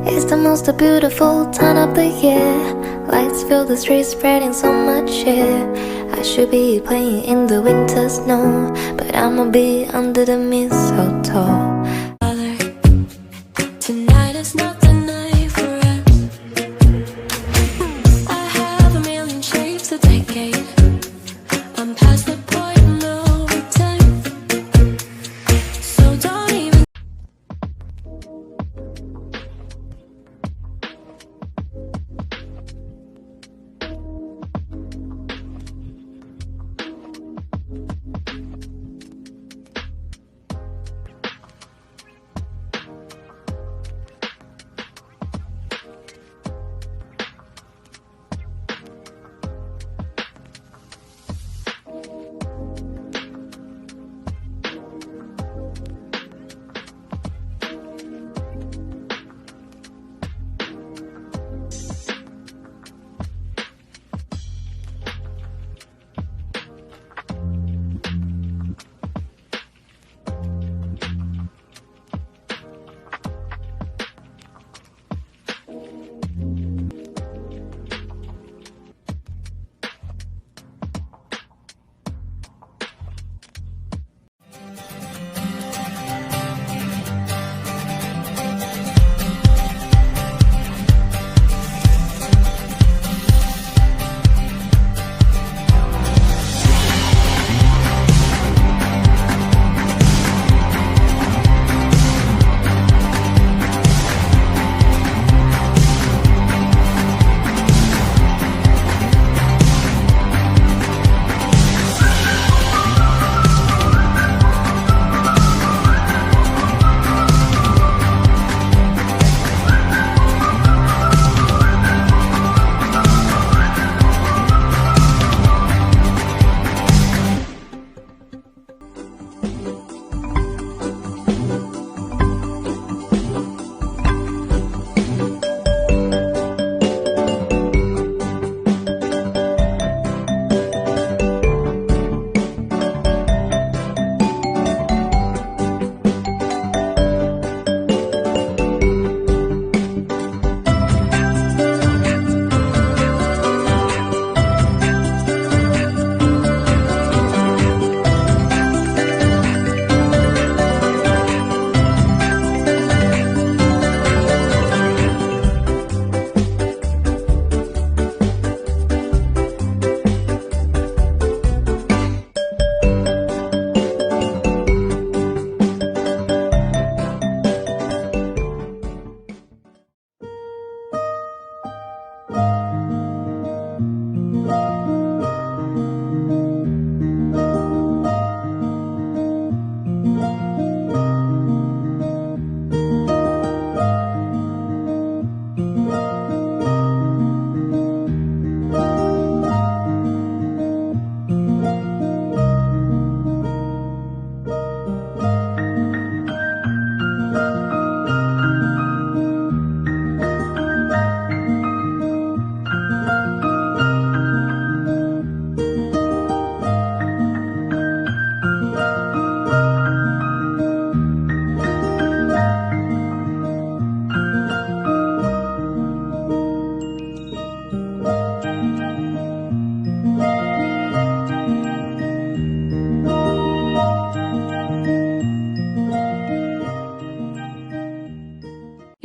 It's the most beautiful time of the year. Lights fill the streets, spreading so much cheer. I should be playing in the winter snow, but I'ma be under the mistletoe. Tonight is not the night for us. I have a million shapes to take in. I'm past the point of no return, so don't even.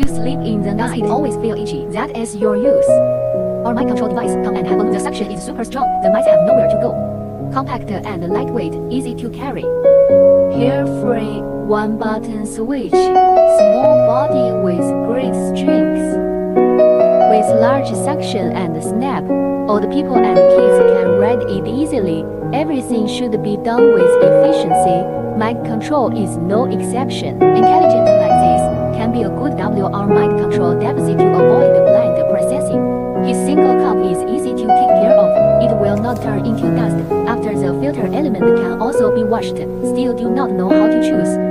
Sleep in the night, always feel itchy. That is your use. Our mind control device, Command Handheld. The suction is super strong. The mice have nowhere to go. compact and lightweight, easy to carry. Hair-free, one-button switch, small body with great strength. With large suction and snap, old people and kids can ride it easily. Everything should be done with efficiency. Mic control is no exception. Intelligent like this can be a good WR mic control device to avoid blind processing. His single cup is easy to take care of. It will not turn into dust. After the filter element can also be washed. Still do not know how to choose.